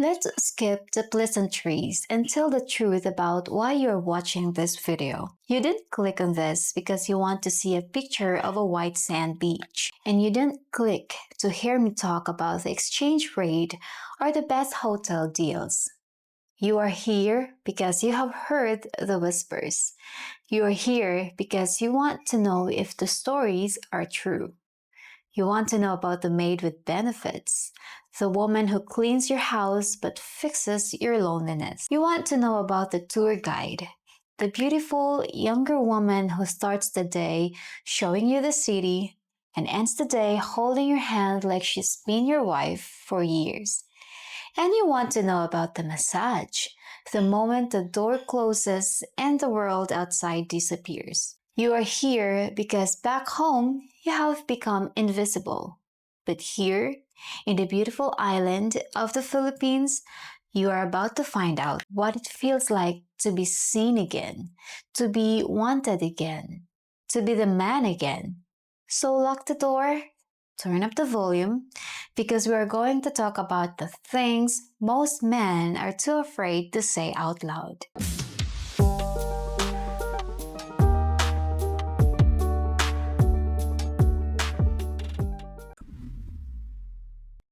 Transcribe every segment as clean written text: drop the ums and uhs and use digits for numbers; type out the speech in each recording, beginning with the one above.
Let's skip the pleasantries and tell the truth about why you're watching this video. You didn't click on this because you want to see a picture of a white sand beach. And you didn't click to hear me talk about the exchange rate or the best hotel deals. You are here because you have heard the whispers. You are here because you want to know if the stories are true. You want to know about the maid with benefits, the woman who cleans your house but fixes your loneliness. You want to know about the tour guide, the beautiful younger woman who starts the day showing you the city and ends the day holding your hand like she's been your wife for years. And you want to know about the massage, the moment the door closes and the world outside disappears. You are here because back home, you have become invisible. But here, in the beautiful island of the Philippines, you are about to find out what it feels like to be seen again, to be wanted again, to be the man again. So lock the door, turn up the volume, because we are going to talk about the things most men are too afraid to say out loud.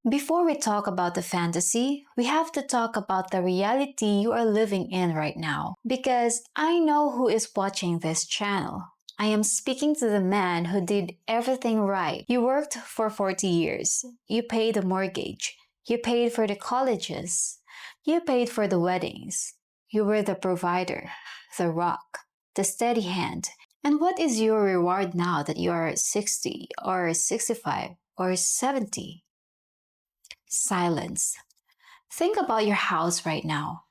Before we talk about the fantasy, we have to talk about the reality you are living in right now. Because I know who is watching this channel. I am speaking to the man who did everything right. You worked for 40 years. You paid the mortgage. You paid for the colleges. You paid for the weddings. You were the provider, the rock, the steady hand. And what is your reward now that you are 60 or 65 or 70? Silence. Think about your house right now.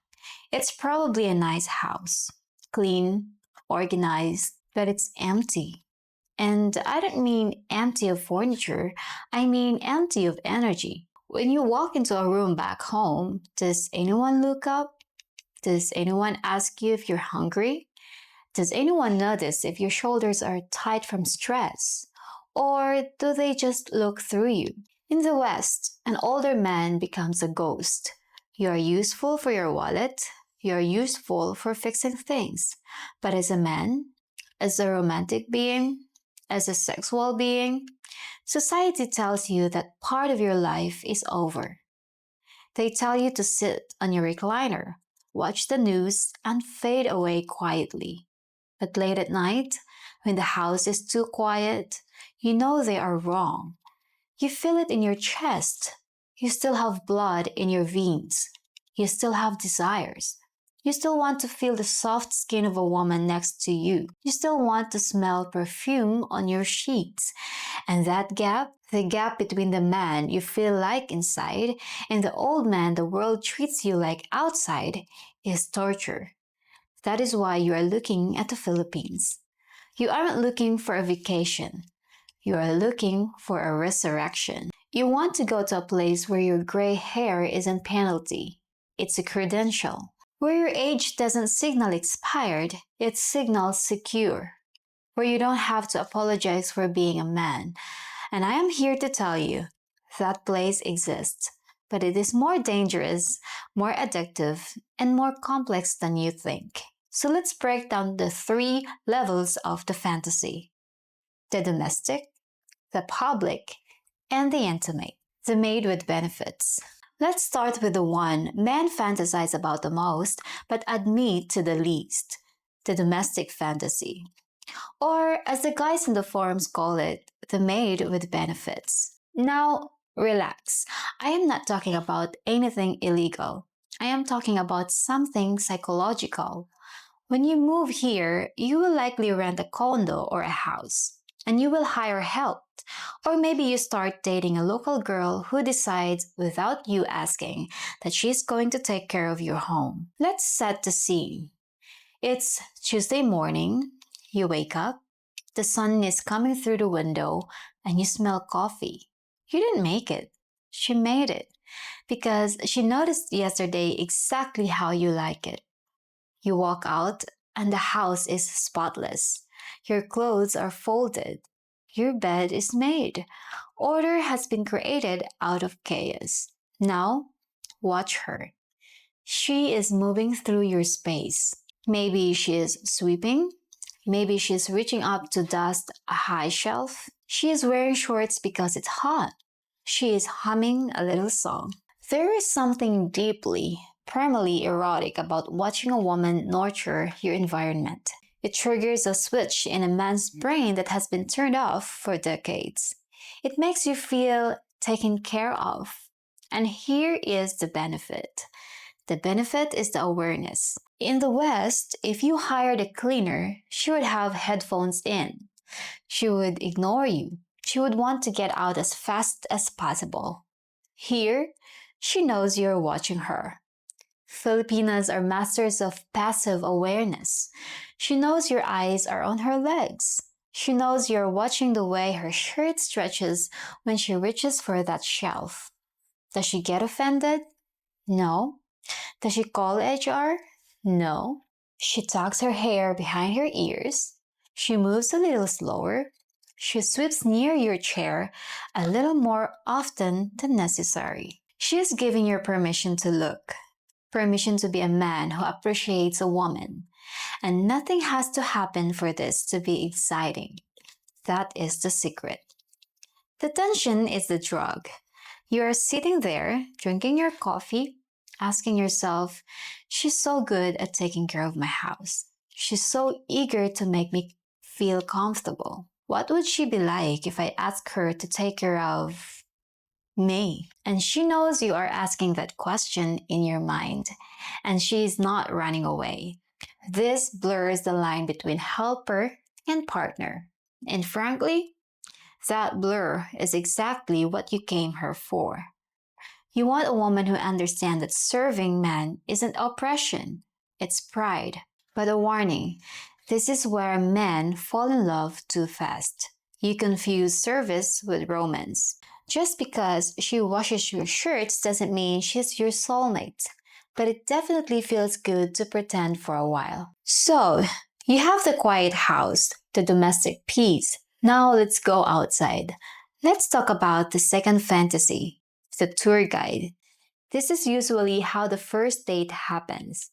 It's probably a nice house, clean, organized, but it's empty. And I don't mean empty of furniture, I mean empty of energy. When you walk into a room back home, does anyone look up? Does anyone ask you if you're hungry? Does anyone notice if your shoulders are tight from stress? Or do they just look through you? In the West, an older man becomes a ghost. You are useful for your wallet. You are useful for fixing things. But as a man, as a romantic being, as a sexual being, society tells you that part of your life is over. They tell you to sit on your recliner, watch the news, and fade away quietly. But late at night, when the house is too quiet, you know they are wrong. You feel it in your chest. You still have blood in your veins. You still have desires. You still want to feel the soft skin of a woman next to you. You still want to smell perfume on your sheets. And that gap, the gap between the man you feel like inside and the old man the world treats you like outside, is torture. That is why you are looking at the Philippines. You aren't looking for a vacation. You are looking for a resurrection. You want to go to a place where your gray hair isn't penalty. It's a credential. Where your age doesn't signal expired, it signals secure. Where you don't have to apologize for being a man. And I am here to tell you, that place exists. But it is more dangerous, more addictive, and more complex than you think. So let's break down the 3 levels of the fantasy. The domestic, the public, and the intimate. The maid with benefits. Let's start with the one men fantasize about the most but admit to the least. The domestic fantasy. Or as the guys in the forums call it, the maid with benefits. Now, relax. I am not talking about anything illegal. I am talking about something psychological. When you move here, you will likely rent a condo or a house, and you will hire help. Or maybe you start dating a local girl who decides, without you asking, that she's going to take care of your home. Let's set the scene. It's Tuesday morning, you wake up, the sun is coming through the window, and you smell coffee. You didn't make it. She made it, because she noticed yesterday exactly how you like it. You walk out, and the house is spotless. Your clothes are folded. Your bed is made. Order has been created out of chaos. Now, Watch her. She is moving through your space. Maybe she is sweeping. Maybe she's reaching up to dust a high shelf. She is wearing shorts because it's hot. She is humming a little song. There is something deeply, primarily erotic about watching a woman nurture your environment. It triggers a switch in a man's brain that has been turned off for decades. It makes you feel taken care of. And here is the benefit. The benefit is the awareness. In the West, if you hired a cleaner, she would have headphones in. She would ignore you. She would want to get out as fast as possible. Here, she knows you're watching her. Filipinas are masters of passive awareness. She knows your eyes are on her legs. She knows you're watching the way her shirt stretches when she reaches for that shelf. Does she get offended? No. Does she call HR? No. She tucks her hair behind her ears. She moves a little slower. She sweeps near your chair a little more often than necessary. She is giving you permission to look, permission to be a man who appreciates a woman. And nothing has to happen for this to be exciting. That is the secret. The tension is the drug. You are sitting there, drinking your coffee, asking yourself, she's so good at taking care of my house. She's so eager to make me feel comfortable. What would she be like if I asked her to take care of me? And she knows you are asking that question in your mind, and she is not running away. This blurs the line between helper and partner. And frankly, that blur is exactly what you came here for. You want a woman who understands that serving men isn't oppression, it's pride. But a warning, this is where men fall in love too fast. You confuse service with romance. Just because she washes your shirts doesn't mean she's your soulmate, but it definitely feels good to pretend for a while. So, you have the quiet house, the domestic peace. Now let's go outside. Let's talk about the second fantasy, the tour guide. This is usually how the first date happens.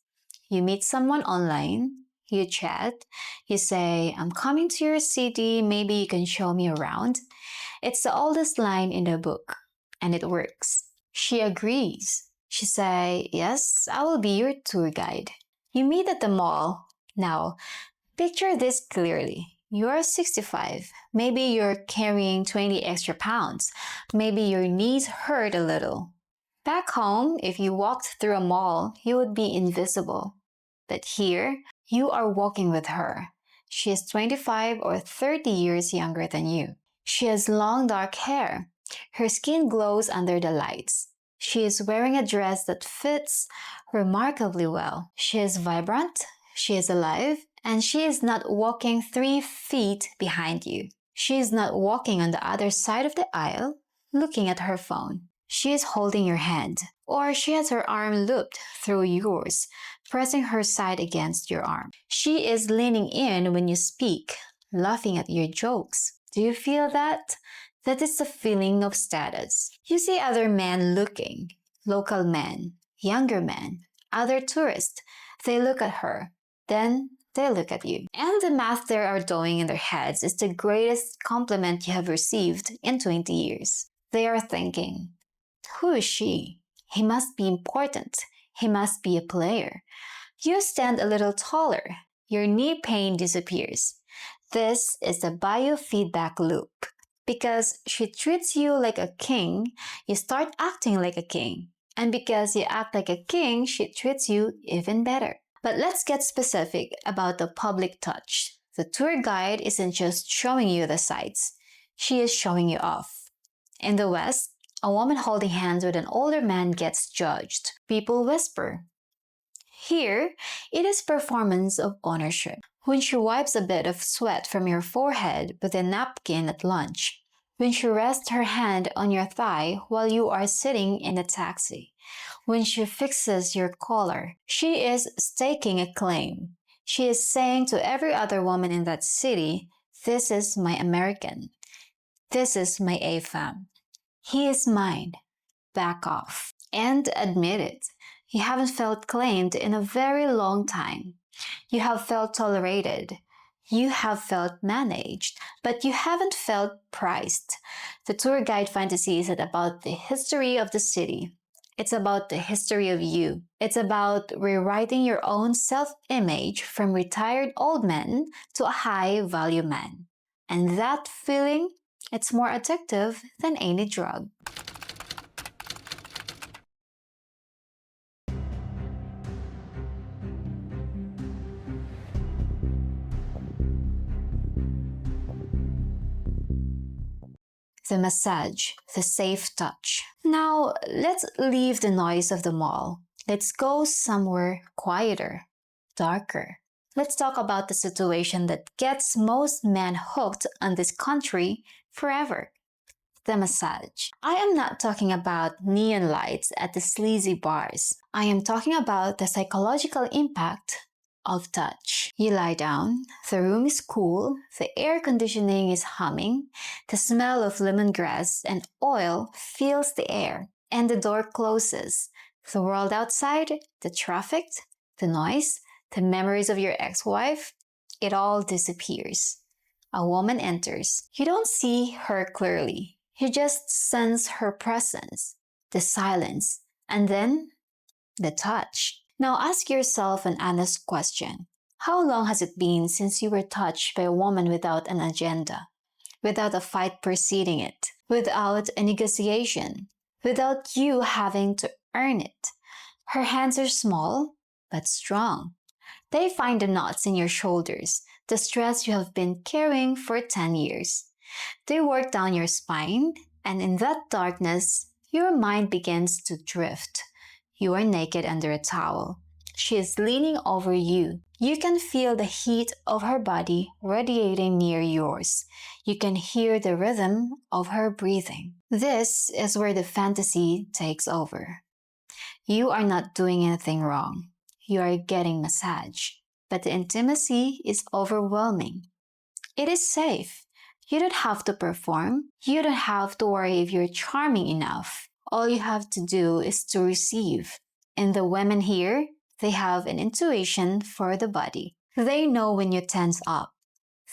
You meet someone online, you chat, you say, I'm coming to your city, maybe you can show me around. It's the oldest line in the book, and it works. She agrees. She says, yes, I will be your tour guide. You meet at the mall. Now, picture this clearly. You're 65. Maybe you're carrying 20 extra pounds. Maybe your knees hurt a little. Back home, if you walked through a mall, you would be invisible. But here, you are walking with her. She is 25 or 30 years younger than you. She has long dark hair. Her skin glows under the lights. She is wearing a dress that fits remarkably well. She is vibrant, she is alive, and she is not walking 3 feet behind you. She is not walking on the other side of the aisle, looking at her phone. She is holding your hand, or she has her arm looped through yours, pressing her side against your arm. She is leaning in when you speak, laughing at your jokes. Do you feel that? That is the feeling of status. You see other men looking, local men, younger men, other tourists. They look at her. Then they look at you. And the math they are doing in their heads is the greatest compliment you have received in 20 years. They are thinking, who is she? He must be important. He must be a player. You stand a little taller. Your knee pain disappears. This is the biofeedback loop. Because she treats you like a king, you start acting like a king. And because you act like a king, she treats you even better. But let's get specific about the public touch. The tour guide isn't just showing you the sights. She is showing you off. In the West, a woman holding hands with an older man gets judged. People whisper. Here, it is performance of ownership. When she wipes a bit of sweat from your forehead with a napkin at lunch. When she rests her hand on your thigh while you are sitting in a taxi. When she fixes your collar. She is staking a claim. She is saying to every other woman in that city, this is my American. This is my AFAM. He is mine. Back off. And admit it, you haven't felt claimed in a very long time. You have felt tolerated. You have felt managed, but you haven't felt prized. The tour guide fantasy isn't about the history of the city. It's about the history of you. It's about rewriting your own self-image from retired old man to a high-value man. And that feeling, it's more addictive than any drug. The massage, the safe touch. Now, let's leave the noise of the mall. Let's go somewhere quieter, darker. Let's talk about the situation that gets most men hooked on this country forever. The massage. I am not talking about neon lights at the sleazy bars. I am talking about the psychological impact of touch. You lie down, the room is cool, the air conditioning is humming, the smell of lemongrass and oil fills the air, and the door closes. The world outside, the traffic, the noise, the memories of your ex-wife, it all disappears. A woman enters. You don't see her clearly. You just sense her presence, the silence, and then the touch. Now ask yourself an honest question. How long has it been since you were touched by a woman without an agenda, without a fight preceding it, without a negotiation, without you having to earn it? Her hands are small, but strong. They find the knots in your shoulders, the stress you have been carrying for 10 years. They work down your spine, and in that darkness, your mind begins to drift. You are naked under a towel. She is leaning over you. You can feel the heat of her body radiating near yours. You can hear the rhythm of her breathing. This is where the fantasy takes over. You are not doing anything wrong. You are getting massage. But the intimacy is overwhelming. It is safe. You don't have to perform. You don't have to worry if you're charming enough. All you have to do is to receive. And the women here, they have an intuition for the body. They know when you tense up.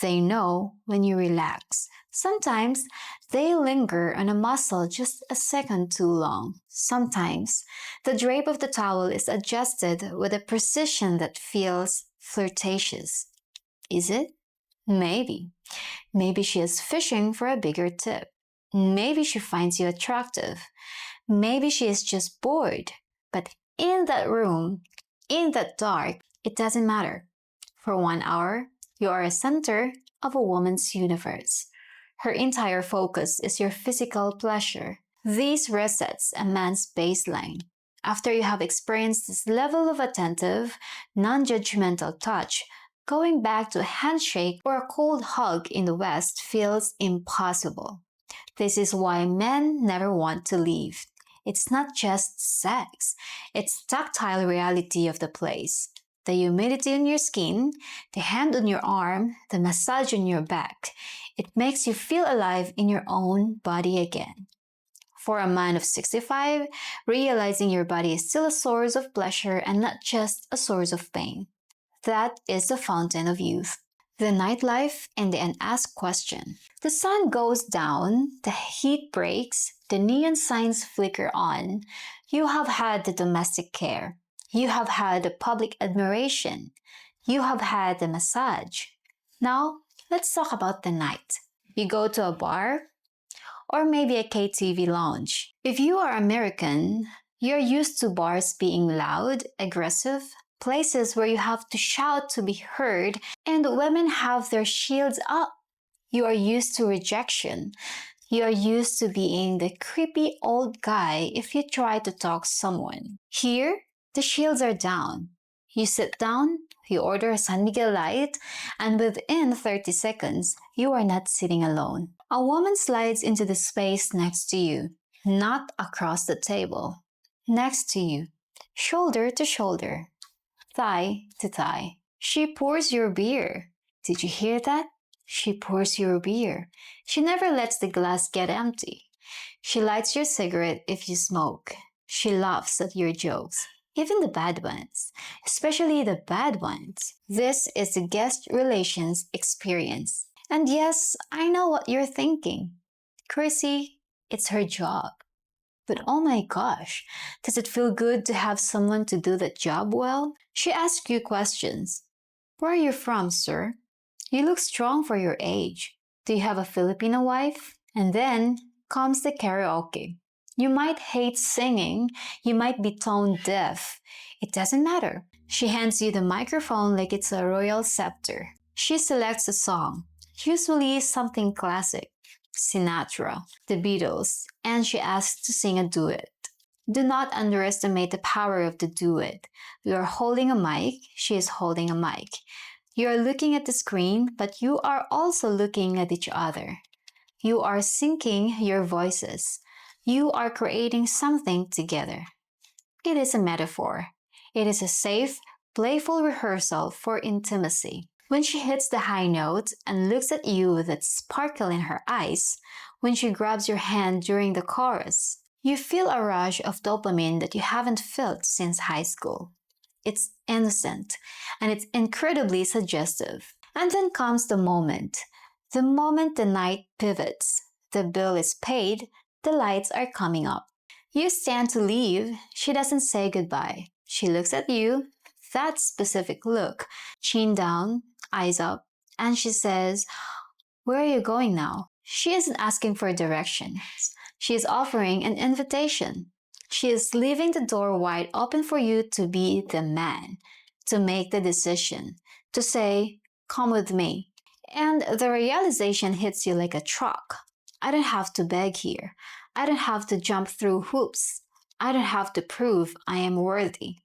They know when you relax. Sometimes they linger on a muscle just a second too long. Sometimes the drape of the towel is adjusted with a precision that feels flirtatious. Is it? Maybe. Maybe she is fishing for a bigger tip. Maybe she finds you attractive. Maybe she is just bored. But in that room, in that dark, it doesn't matter. For 1 hour, you are a center of a woman's universe. Her entire focus is your physical pleasure. This resets a man's baseline. After you have experienced this level of attentive, non-judgmental touch, going back to a handshake or a cold hug in the West feels impossible. This is why men never want to leave. It's not just sex. It's tactile reality of the place. The humidity on your skin, the hand on your arm, the massage on your back. It makes you feel alive in your own body again. For a man of 65, realizing your body is still a source of pleasure and not just a source of pain. That is the fountain of youth. The nightlife and the unasked question. The sun goes down, the heat breaks, the neon signs flicker on. You have had the domestic care. You have had the public admiration. You have had the massage. Now, let's talk about the night. You go to a bar or maybe a KTV lounge. If you are American, you're used to bars being loud, aggressive, places where you have to shout to be heard, and women have their shields up. You are used to rejection. You are used to being the creepy old guy if you try to talk someone. Here, the shields are down. You sit down, you order a San Miguel Light, and within 30 seconds, you are not sitting alone. A woman slides into the space next to you, not across the table. Next to you, shoulder to shoulder, thigh to thigh. She pours your beer. Did you hear that? She pours your beer. She never lets the glass get empty. She lights your cigarette if you smoke. She laughs at your jokes, even the bad ones, especially the bad ones. This is the guest relations experience. And yes, I know what you're thinking. Chrissy, it's her job. But oh my gosh, does it feel good to have someone to do that job well? She asks you questions. Where are you from, sir? You look strong for your age. Do you have a Filipino wife? And then comes the karaoke. You might hate singing, you might be tone deaf. It doesn't matter. She hands you the microphone like it's a royal scepter. She selects a song, usually something classic, Sinatra, the Beatles, and she asks to sing a duet. Do not underestimate the power of the duet. You are holding a mic, she is holding a mic. You are looking at the screen, but you are also looking at each other. You are syncing your voices. You are creating something together. It is a metaphor. It is a safe, playful rehearsal for intimacy. When she hits the high note and looks at you with that sparkle in her eyes, when she grabs your hand during the chorus, you feel a rush of dopamine that you haven't felt since high school. It's innocent, and it's incredibly suggestive. And then comes the moment the night pivots, the bill is paid, the lights are coming up. You stand to leave, she doesn't say goodbye. She looks at you, that specific look, chin down, eyes up, and she says, "Where are you going now?" She isn't asking for directions. She is offering an invitation. She is leaving the door wide open for you to be the man, to make the decision, to say, "Come with me." And the realization hits you like a truck. I don't have to beg here. I don't have to jump through hoops. I don't have to prove I am worthy.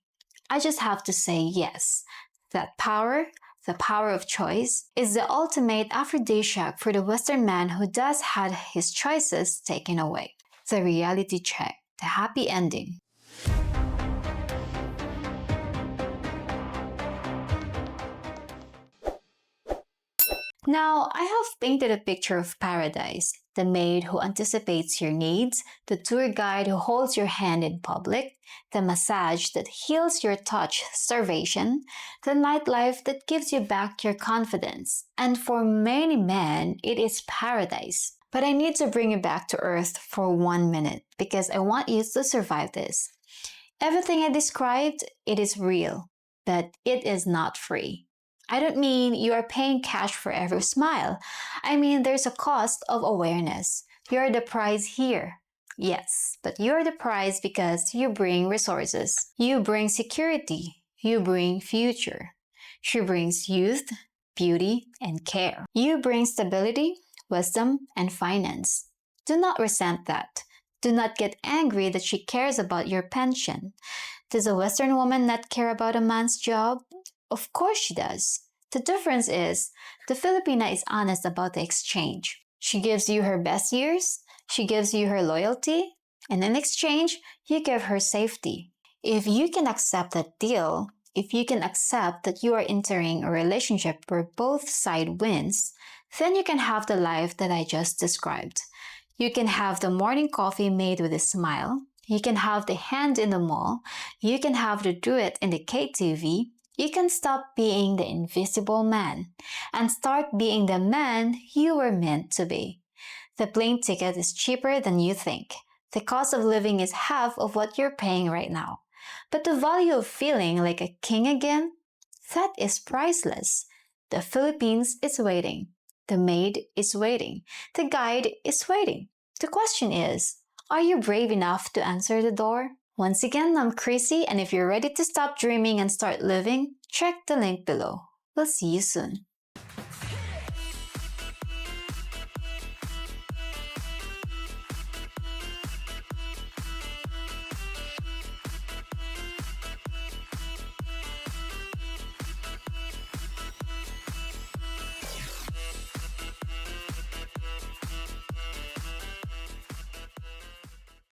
I just have to say yes. That power, the power of choice, is the ultimate aphrodisiac for the Western man who does have his choices taken away. The reality check, the happy ending. Now, I have painted a picture of paradise. The maid who anticipates your needs, the tour guide who holds your hand in public, the massage that heals your touch starvation, the nightlife that gives you back your confidence. And for many men, it is paradise. But I need to bring you back to earth for 1 minute because I want you to survive this. Everything I described, it is real, but it is not free. I don't mean you are paying cash for every smile. I mean there's a cost of awareness. You're the prize here. Yes, but you're the prize because you bring resources. You bring security. You bring future. She brings youth, beauty, and care. You bring stability, wisdom, and finance. Do not resent that. Do not get angry that she cares about your pension. Does a Western woman not care about a man's job? Of course she does. The difference is, the Filipina is honest about the exchange. She gives you her best years, she gives you her loyalty, and in exchange, you give her safety. If you can accept that deal, if you can accept that you are entering a relationship where both sides wins, then you can have the life that I just described. You can have the morning coffee made with a smile. You can have the hand in the mall. You can have the duet in the KTV. You can stop being the invisible man and start being the man you were meant to be. The plane ticket is cheaper than you think. The cost of living is half of what you're paying right now. But the value of feeling like a king again? That is priceless. The Philippines is waiting. The maid is waiting. The guide is waiting. The question is, are you brave enough to answer the door? Once again, I'm Chrissy, and if you're ready to stop dreaming and start living, check the link below. We'll see you soon.